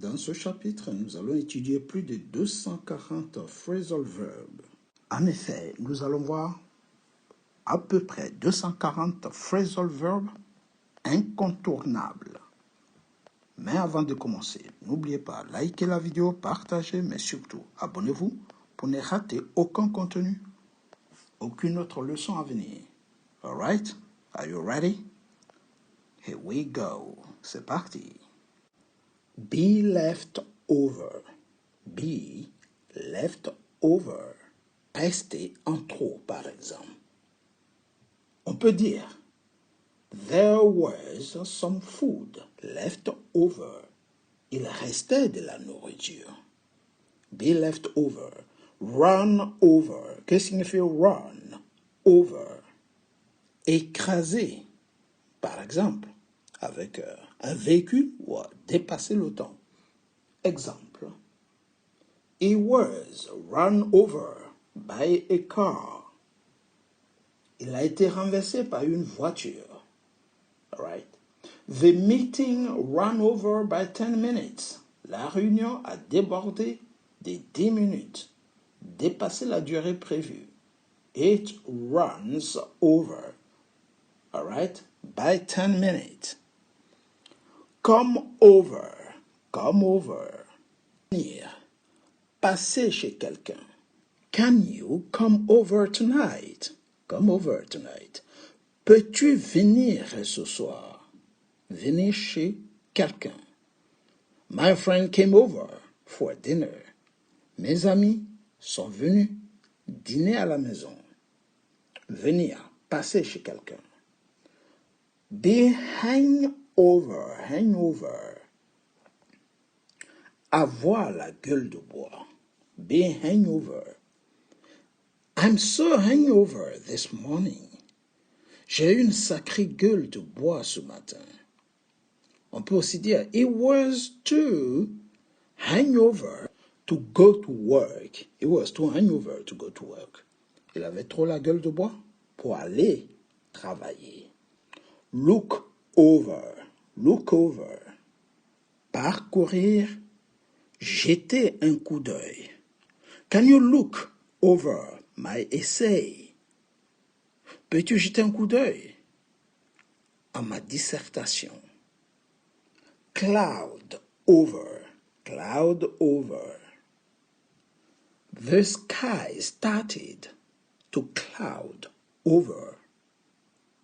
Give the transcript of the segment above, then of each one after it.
Dans ce chapitre, nous allons étudier plus de 240 phrasal verbs. En effet, nous allons voir à peu près 240 phrasal verbs incontournables. Mais avant de commencer, n'oubliez pas, likez la vidéo, partagez, mais surtout, abonnez-vous pour ne rater aucun contenu, aucune autre leçon à venir. Alright? Are you ready? Here we go. C'est parti. Be left over. Be left over. Rester en trop, par exemple. On peut dire There was some food left over. Il restait de la nourriture. Be left over. Run over. Qu'est-ce que signifie run? Over. Écraser, par exemple, avec un véhicule ou dépasser le temps. Exemple. He was run over by a car. Il a été renversé par une voiture. Right? The meeting ran over by 10 minutes. La réunion a débordé de 10 minutes. Dépassé la durée prévue. It runs over. All right? By 10 minutes. Come over. Come over. Venir. Passer chez quelqu'un. Can you come over tonight? Come over tonight. Peux-tu venir ce soir? Venir chez quelqu'un. My friend came over for dinner. Mes amis sont venus dîner à la maison. Venir, passer chez quelqu'un. Be hangover, hangover. Avoir la gueule de bois. Be hangover. I'm so hangover this morning. J'ai une sacrée gueule de bois ce matin. On peut aussi dire, it was too hangover to go to work. It was too hangover to go to work. Il avait trop la gueule de bois pour aller travailler. Look over. Look over. Parcourir. Jeter un coup d'œil. Can you look over my essay? Peux-tu jeter un coup d'œil à ma dissertation? Cloud over. Cloud over. The sky started to cloud over.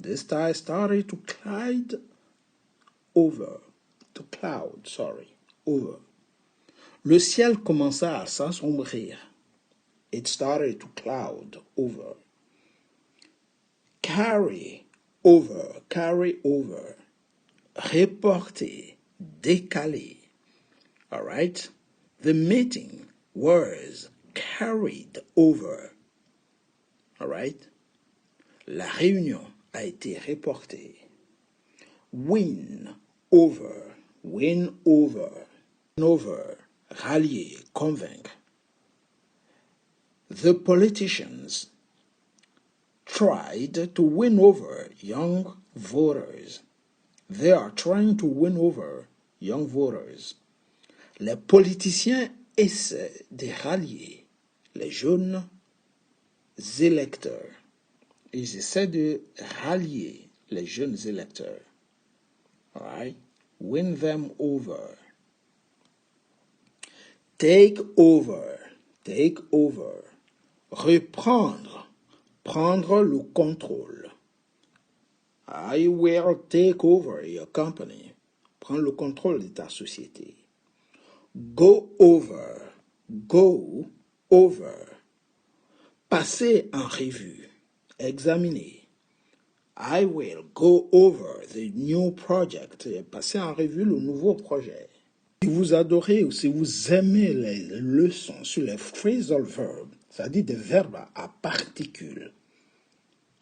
The sky started to cloud over. To cloud, sorry. Over. Le ciel commença à s'assombrir. It started to cloud over. Carry over. Carry over. Reporter. Décaler. All right? The meeting was carried over. All right? La réunion a été reportée. Win over. Win over. Over. Rallier. Convaincre. The politicians tried to win over young voters. They are trying to win over young voters. Les politiciens essaient de rallier les jeunes électeurs. Ils essaient de rallier les jeunes électeurs. All right? Win them over. Take over. Take over. Reprendre. Prendre le contrôle. I will take over your company. Prendre le contrôle de ta société. Go over. Go over. Passer en revue. Examiner. I will go over the new project. Passer en revue le nouveau projet. Si vous adorez ou si vous aimez les leçons sur les phrasal verbs, c'est-à-dire des verbes à particules,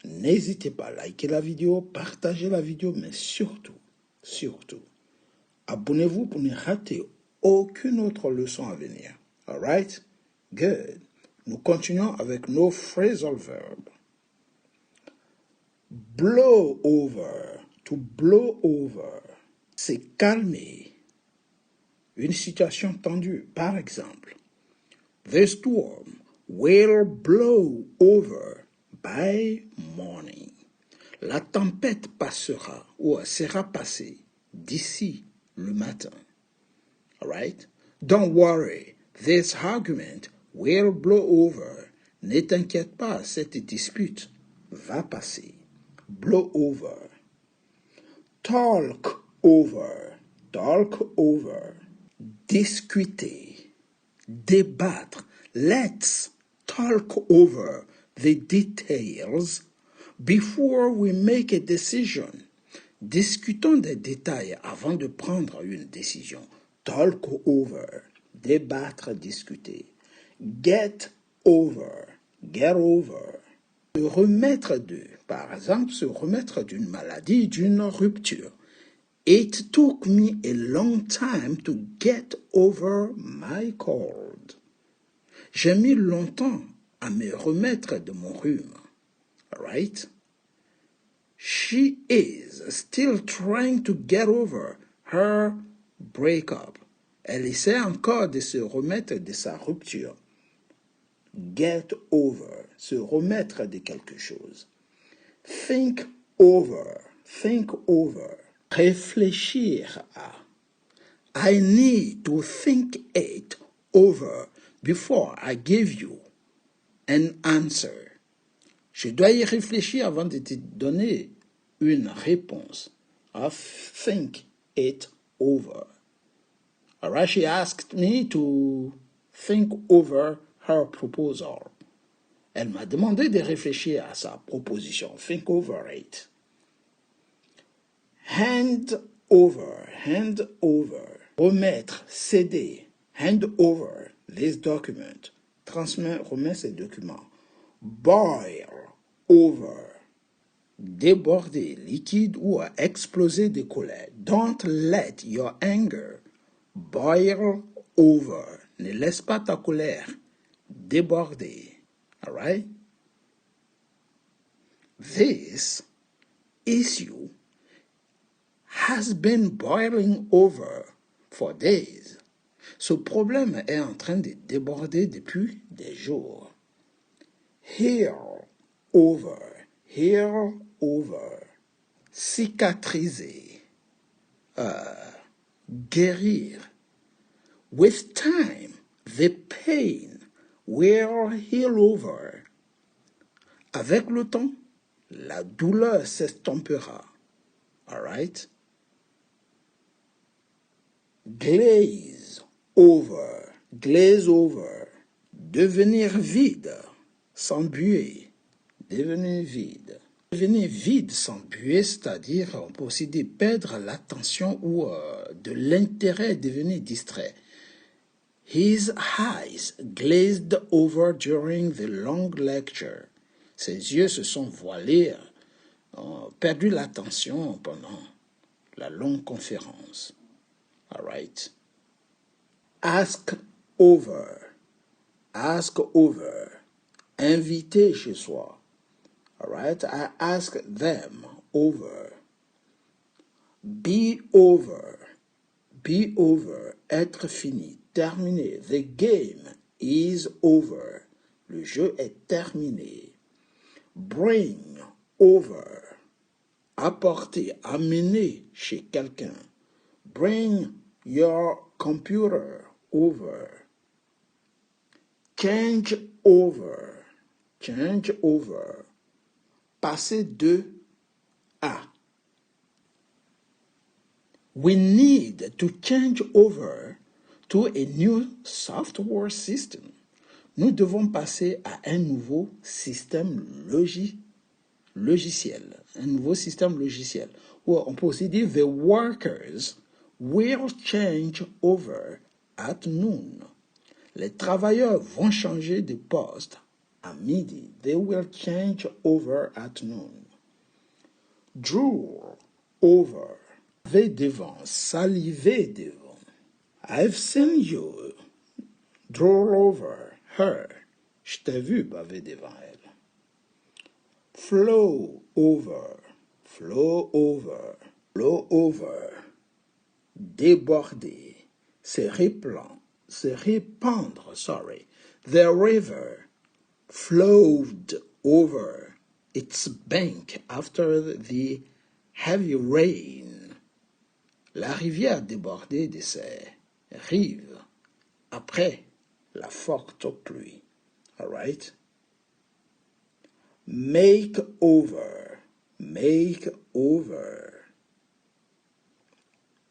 n'hésitez pas à liker la vidéo, partager la vidéo, mais surtout, abonnez-vous pour ne rater aucune autre leçon à venir. All right? Good. Nous continuons avec nos phrasal verbs. Blow over. To blow over. C'est calmer. Une situation tendue, par exemple. The storm will blow over by morning. La tempête passera ou sera passée d'ici le matin. All right? Don't worry, this argument will blow over. Ne t'inquiète pas, cette dispute va passer. Blow over. Talk over. Talk over. Discuter. Débattre. Let's talk over the details before we make a decision. Discutons des détails avant de prendre une décision. Talk over. Débattre, discuter. Get over. Get over. Se remettre de, par exemple, se remettre d'une maladie, d'une rupture. It took me a long time to get over my cold. J'ai mis longtemps à me remettre de mon rhume. Right? She is still trying to get over her breakup. Elle essaie encore de se remettre de sa rupture. Get over, se remettre de quelque chose. Think over, think over. Réfléchir à. I need to think it over before I give you an answer. Je dois y réfléchir avant de te donner une réponse. I think it over. All right, she asked me to think over her proposal. Elle m'a demandé de réfléchir à sa proposition. Think over it. Hand over, hand over. Remettre, céder. Hand over this document. Transmettre, remettre ces documents. Boil over. Déborder, liquide ou exploser de colère. Don't let your anger boil over. Ne laisse pas ta colère déborder. All right? This issue has been boiling over for days. Ce problème est en train de déborder depuis des jours. Heal over, heal over. Cicatriser, guérir. With time, the pain will heal over. Avec le temps, la douleur s'estompera. All right? Glaze over, glaze over. Devenir vide, s'embuer. Devenir vide. Devenir vide, s'embuer, c'est-à-dire on peut aussi dire perdre l'attention ou de l'intérêt, devenir distrait. His eyes glazed over during the long lecture. Ses yeux se sont voilés, ont perdu l'attention pendant la longue conférence. All right. Ask over. Ask over. Inviter chez soi. All right. I ask them over. Be over. Be over. Être fini. Terminé. The game is over. Le jeu est terminé. Bring over. Apporter, amener chez quelqu'un. Bring your computer over. Change over. Change over. Passer de à. We need to change over to a new software system. Nous devons passer à un nouveau système logiciel. Un nouveau système logiciel. Ou on peut aussi dire the workers will change over at noon. Les travailleurs vont changer de poste à midi. They will change over at noon. Drool over. Saliver devant, saliver devant. I've seen you drool over her. Je t'ai vu baver devant elle. Flow over, flow over, flow over. Déborder, c'est répandre, sorry. The river flowed over its bank after the heavy rain. La rivière débordait de ses rives après la forte pluie. All right? Make over.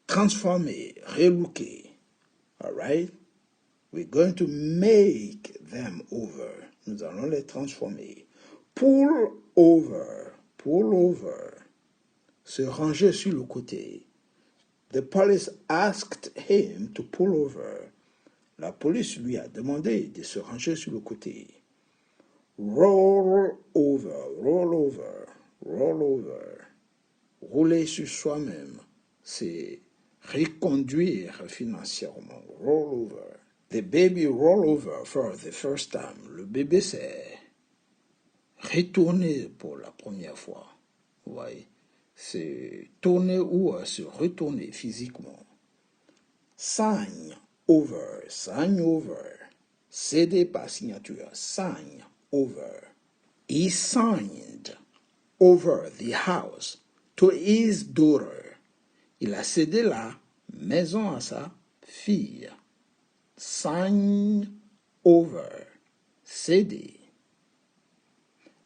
Transformer, relooker. All right? We're going to make them over. Nous allons les transformer. Pull over. Se ranger sur le côté. The police asked him to pull over. La police lui a demandé de se ranger sur le côté. Roll over. Rouler sur soi-même, c'est reconduire financièrement. Roll over. The baby roll over for the first time. Le bébé s'est retourné pour la première fois. Vous voyez, c'est tourner ou se retourner physiquement. Sign over. Céder par signature. Sign over. He signed over the house to his daughter. Il a cédé la maison à sa fille. Sign over. Céder.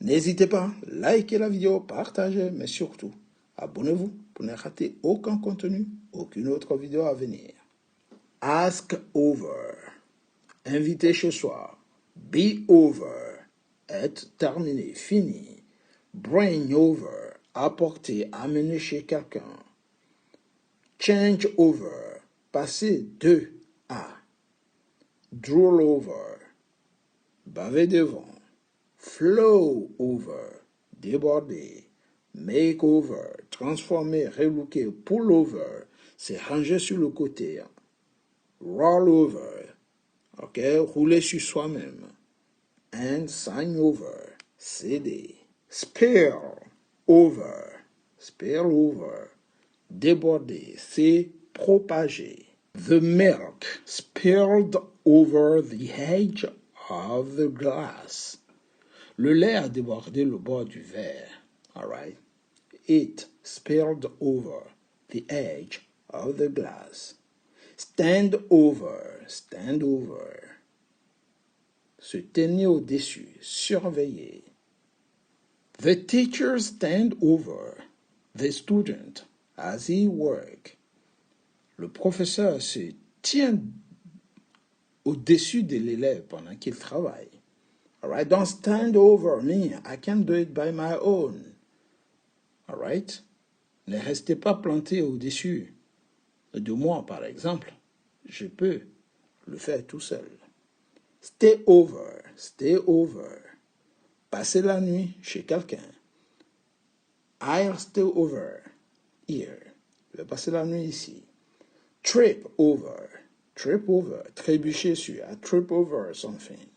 N'hésitez pas, likez la vidéo, partagez, mais surtout, abonnez-vous pour ne rater aucun contenu, aucune autre vidéo à venir. Ask over. Inviter chez soi. Be over. Être terminé, fini. Bring over. Apporter, amener chez quelqu'un. Change over. Passer de à. Drool over. Baver devant. Flow over. Déborder. Make over. Transformer, relooker. Pull over. C'est ranger sur le côté. Roll over. Ok, rouler sur soi-même. And sign over. Céder. Spill over. Déborder, c'est propager. The milk spilled over the edge of the glass. Le lait a débordé le bord du verre. All right. It spilled over the edge of the glass. Stand over. Se tenir au-dessus, surveiller. The teacher stand over the student as he work. Le professeur se tient au-dessus de l'élève pendant qu'il travaille. All right, don't stand over me. I can do it by my own. All right? Ne restez pas planté au-dessus de moi, par exemple. Je peux le faire tout seul. Stay over. Passer la nuit chez quelqu'un. I'll stay over here. Je vais passer la nuit ici. Trip over. Trébucher sur. I trip over something.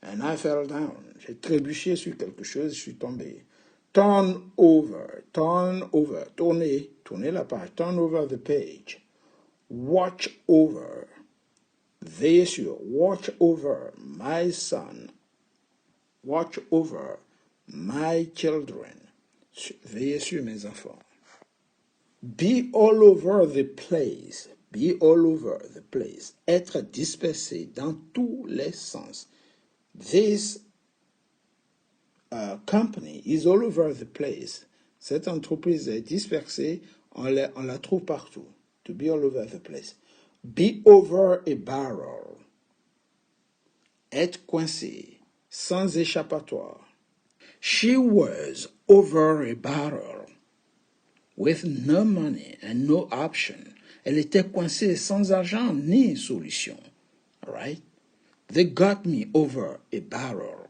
And I fell down. J'ai trébuché sur quelque chose, je suis tombé. Turn over. Tourner la page. Turn over the page. Watch over. Veillez sur. Watch over my son. Watch over my children. Veillez sur mes enfants. Be all over the place. Être dispersé dans tous les sens. This company is all over the place. Cette entreprise est dispersée, on la trouve partout. To be all over the place. Be over a barrel. Être coincé, sans échappatoire. She was over a barrel. With no money and no option. Elle était coincée sans argent ni solution. All right? They got me over a barrel.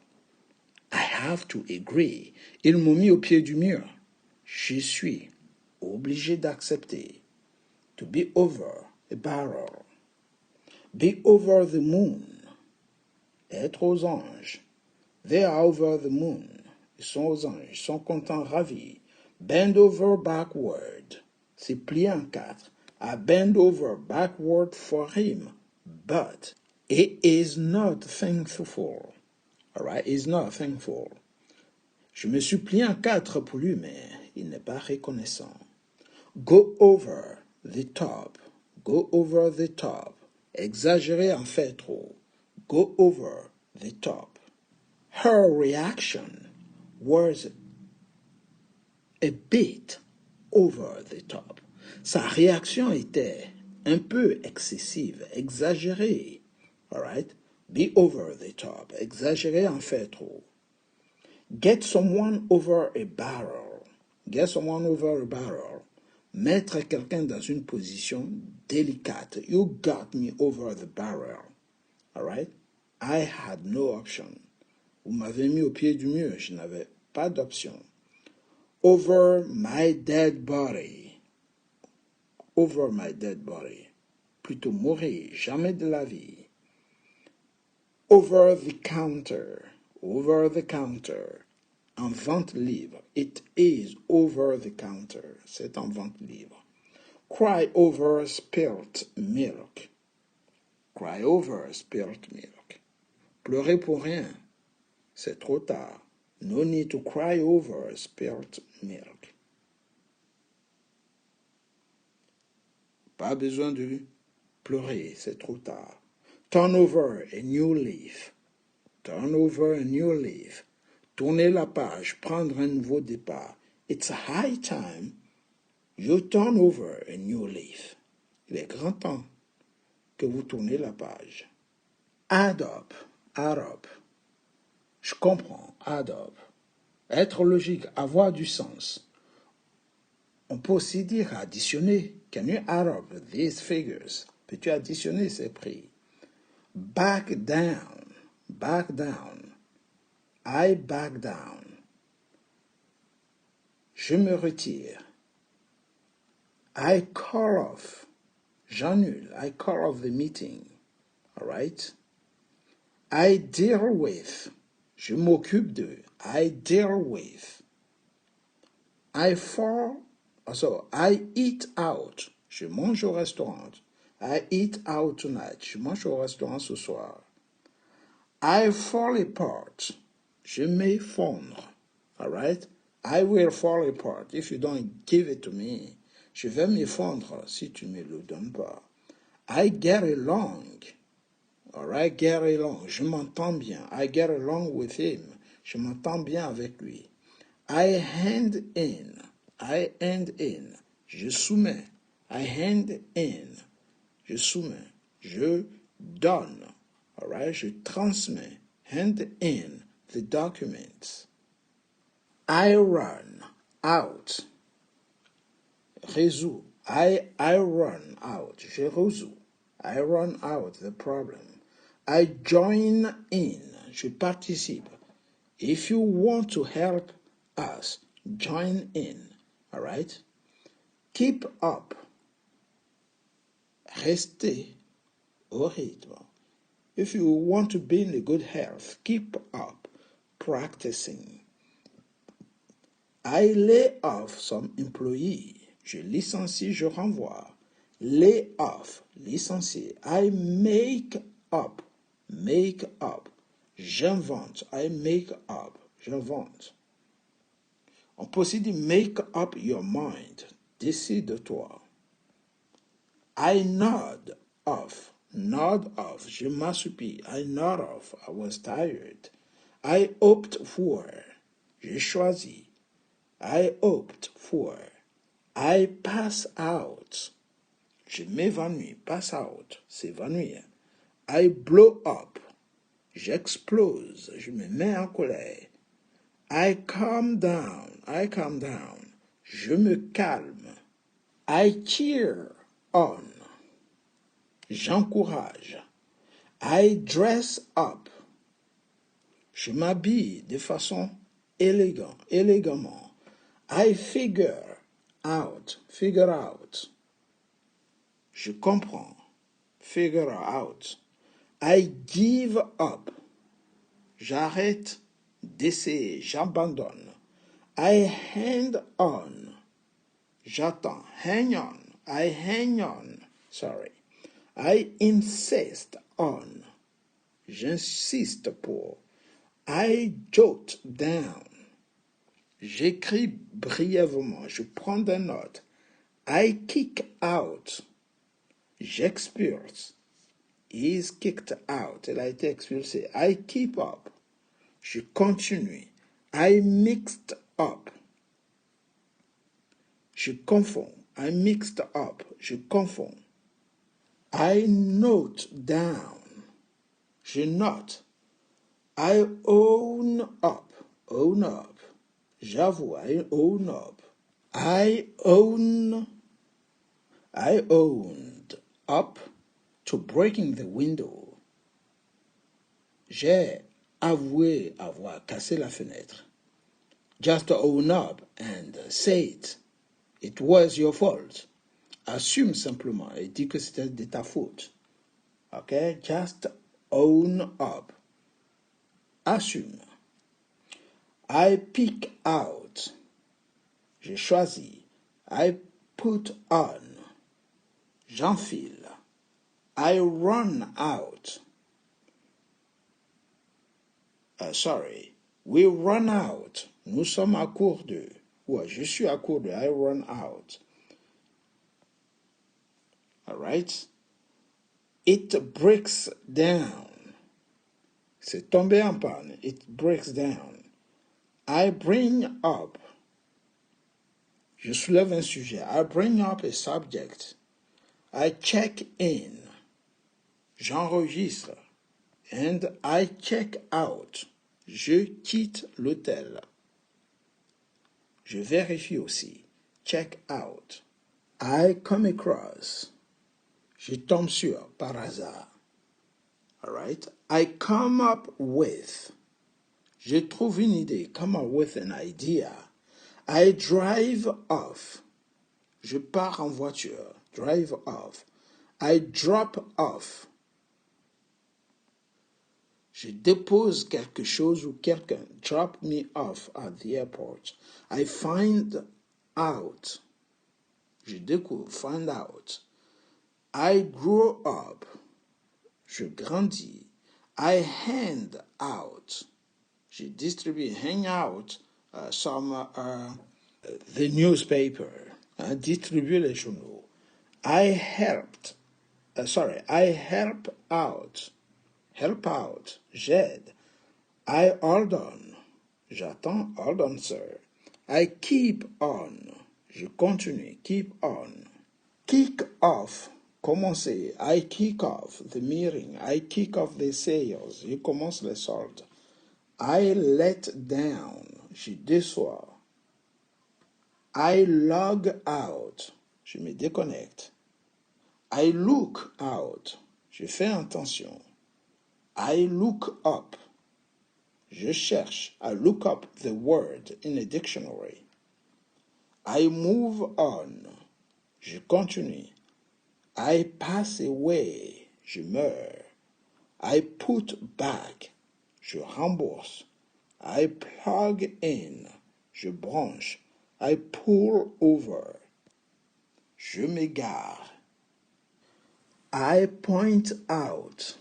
I have to agree. Ils m'ont mis au pied du mur. Je suis obligé d'accepter. To be over a barrel. Be over the moon. Être aux anges. They are over the moon. Ils sont aux anges. Ils sont contents, ravis. Bend over backward. C'est plié en quatre. I bend over backward for him, but he is not thankful. All right, he's not thankful. Je me suis plié en quatre pour lui, mais il n'est pas reconnaissant. Go over the top. Go over the top. Exagérer en fait trop. Go over the top. Her reaction was a bit over the top. Sa réaction était un peu excessive, exagérée. All right? Be over the top. Exagérer en fait trop. Get someone over a barrel. Get someone over a barrel. Mettre quelqu'un dans une position délicate. You got me over the barrel. All right? I had no option. Vous m'avez mis au pied du mur. Je n'avais pas d'option. Over my dead body. Over my dead body. Plutôt mourir. Jamais de la vie. Over the counter. Over the counter. En vente libre. It is over the counter. C'est en vente libre. Cry over spilt milk. Cry over spilt milk. Pleurer pour rien. C'est trop tard. No need to cry over spilt milk. Pas besoin de pleurer, c'est trop tard. Turn over a new leaf. Turn over a new leaf. Tourner la page, prendre un nouveau départ. It's high time you turn over a new leaf. Il est grand temps que vous tournez la page. Add up, add up. Je comprends, add up. Être logique, avoir du sens. On peut aussi dire additionner. Can you add up these figures? Peux-tu additionner ces prix? Back down, back down. I back down. Je me retire. I call off. J'annule. I call off the meeting. All right? I deal with. Je m'occupe de. I deal with. I eat out. Je mange au restaurant. I eat out tonight. Je mange au restaurant ce soir. I fall apart. Je m'effondre. All right? I will fall apart if you don't give it to me. Je vais m'effondre si tu ne me le donnes pas. I get along. All right? Get along. Je m'entends bien. I get along with him. Je m'entends bien avec lui. I hand in. I hand in. Je soumets. I hand in. Je soumets. Je donne. All right? Je transmets. Hand in the documents. I run out. Résous. I run out. Je résous. I run out the problem. I join in. Je participe. If you want to help us, join in. All right? Keep up. Restez au rythme. If you want to be in a good health, keep up practicing. I lay off some employee. Je licencie, je renvoie. Lay off, licencier. I make up, make up. J'invente, I make up, j'invente. On peut aussi dire make up your mind. Décide-toi. I nod off. Nod off. Je m'assoupis. I nod off. I was tired. I opt for. J'ai choisi. I opt for. I pass out. Je m'évanouis. Pass out. S'évanouir. I blow up. J'explose. Je me mets en colère. I calm down. I calm down. Je me calme. I cheer on. J'encourage. I dress up. Je m'habille de façon élégamment. I figure out. Figure out. Je comprends. Figure out. I give up. J'arrête d'essayer. J'abandonne. I hang on. J'attends. Hang on. I hang on. Sorry. I insist on. J'insiste pour. I jot down. J'écris brièvement. Je prends des notes. I kick out. J'expulse. He is kicked out. Elle a été expulsée. I keep up. Je continue. I mixed up. Je confonds. I mixed up. Je confonds. I note down. Je note. I own up. Own up. J'avoue. I own up. I owned up to breaking the window. J'ai avoué avoir cassé la fenêtre. Just own up and say it. It was your fault. Assume simplement et dis que c'était de ta faute. Okay? Just own up. Assume. I pick out. J'ai choisi. I put on. J'enfile. I run out. We run out. Nous sommes à court de. Ouais, je suis à court de. I run out. All right? It breaks down. C'est tombé en panne. It breaks down. I bring up. Je soulève un sujet. I bring up a subject. I check in. J'enregistre. And I check out. Je quitte l'hôtel. Je vérifie aussi. Check out. I come across. Je tombe sur, par hasard. All right? I come up with. Je trouve une idée. Come up with an idea. I drive off. Je pars en voiture. Drive off. I drop off. Je dépose quelque chose ou quelqu'un. Drop me off at the airport. I find out. Je découvre. Find out. I grow up. Je grandis. I hand out. Je distribue. Hang out. The newspaper. Distribuer les journaux. I helped. I help out. Help out. J'aide. I hold on. J'attends. Hold on, sir. I keep on. Je continue. Keep on. Kick off. Commencer. I kick off the meeting. I kick off the sales. Je commence les soldes. I let down. Je déçois. I log out. Je me déconnecte. I look out. Je fais attention. I look up. Je cherche. I look up the word in a dictionary. I move on. Je continue. I pass away. Je meurs. I put back. Je rembourse. I plug in. Je branche. I pull over. Je m'égare. I point out.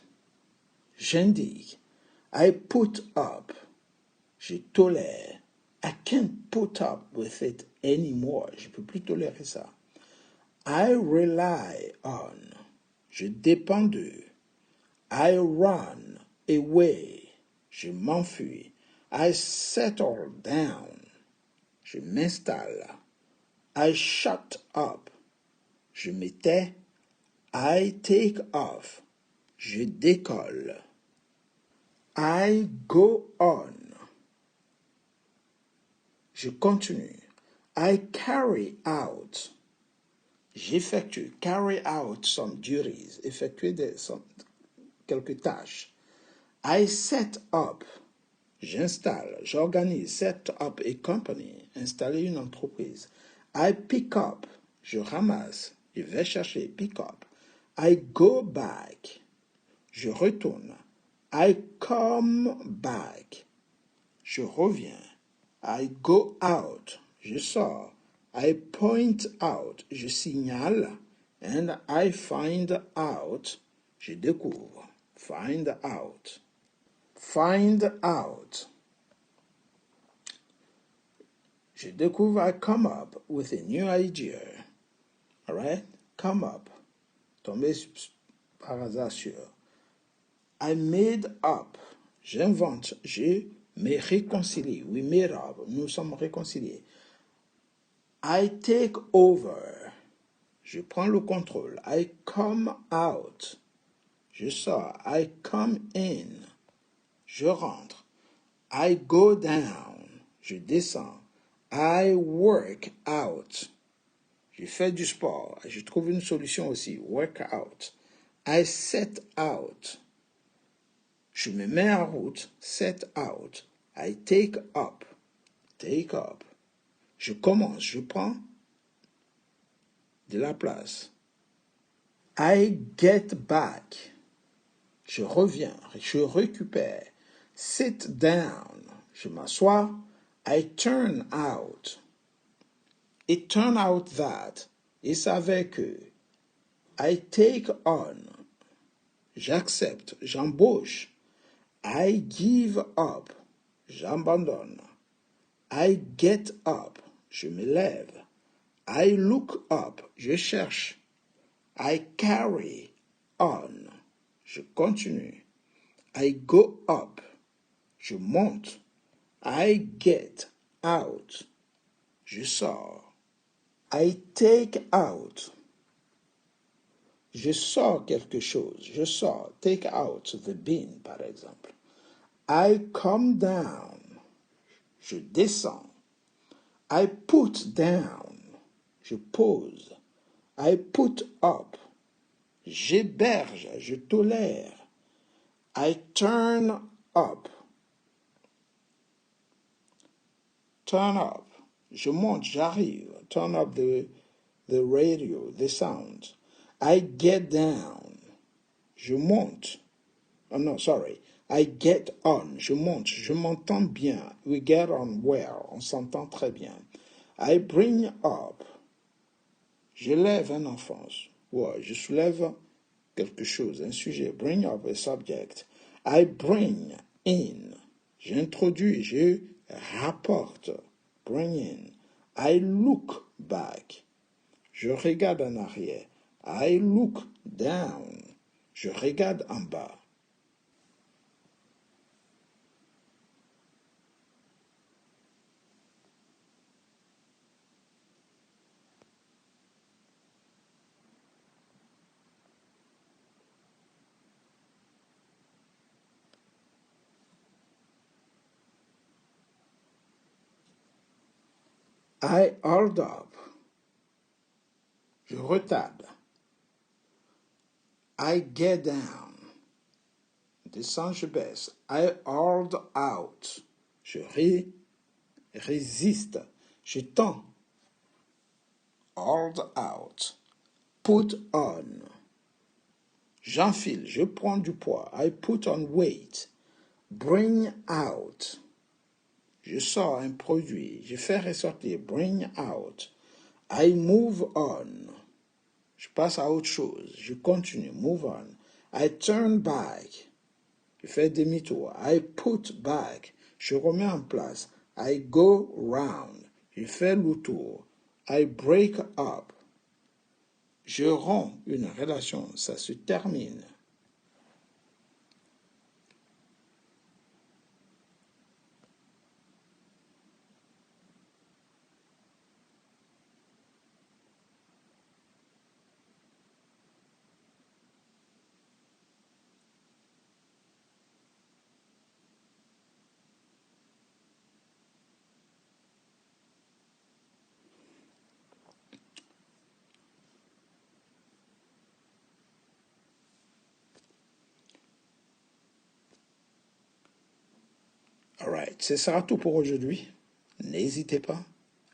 J'indique. I put up. Je tolère. I can't put up with it anymore. Je peux plus tolérer ça. I rely on. Je dépends d'eux. I run away. Je m'enfuis. I settle down. Je m'installe. I shut up. Je me tais. I take off. Je décolle. I go on. Je continue. I carry out. J'effectue. Carry out some duties. Effectuer quelques tâches. I set up. J'installe. J'organise. Set up a company. Installer une entreprise. I pick up. Je ramasse. Je vais chercher. Pick up. I go back. Je retourne. I come back. Je reviens. I go out. Je sors. I point out, je signale, and I find out, je découvre. Find out. Find out. Je découvre, I come up with a new idea. All right? Come up. Tomber par hasard sur. I made up. J'invente. Je me réconcilie. We made up. Nous sommes réconciliés. I take over. Je prends le contrôle. I come out. Je sors. I come in. Je rentre. I go down. Je descends. I work out. Je fais du sport. Je trouve une solution aussi. Work out. I set out. Je me mets en route. Set out. I take up. Take up. Je commence. Je prends de la place. I get back. Je reviens. Je récupère. Sit down. Je m'assois. I turn out. It turned out that. Il s'avère que. I take on. J'accepte. J'embauche. I give up. J'abandonne. I get up. Je me lève. I look up. Je cherche. I carry on. Je continue. I go up. Je monte. I get out. Je sors. I take out. Je sors quelque chose. Je sors. Take out the bin, par exemple. I come down. Je descends. I put down. Je pose. I put up. J'héberge. Je tolère. I turn up. Turn up. Je monte, j'arrive. Turn up the radio, the sound. I get down. Je monte. Oh no, sorry. I get on. Je monte. Je m'entends bien. We get on well. On s'entend très bien. I bring up. Je lève un enfant. Ouais, je soulève quelque chose, un sujet. Bring up a subject. I bring in. J'introduis, je rapporte. Bring in. I look back. Je regarde en arrière. I look down. Je regarde en bas. I hold up. Je retarde. I get down. Descends, je baisse. I hold out. Je résiste. Je tends. Hold out. Put on. J'enfile. Je prends du poids. I put on weight. Bring out. Je sors un produit. Je fais ressortir. Bring out. I move on. Je passe à autre chose. Je continue. Move on. I turn back. Je fais demi-tour. I put back. Je remets en place. I go round. Je fais le tour. I break up. Je romps une relation. Ça se termine. Alright, ce sera tout pour aujourd'hui. N'hésitez pas,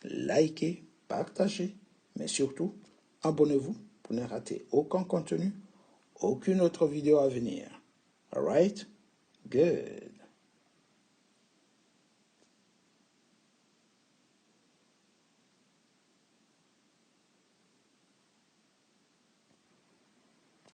likez, partagez, mais surtout, abonnez-vous pour ne rater aucun contenu, aucune autre vidéo à venir. Alright? Good.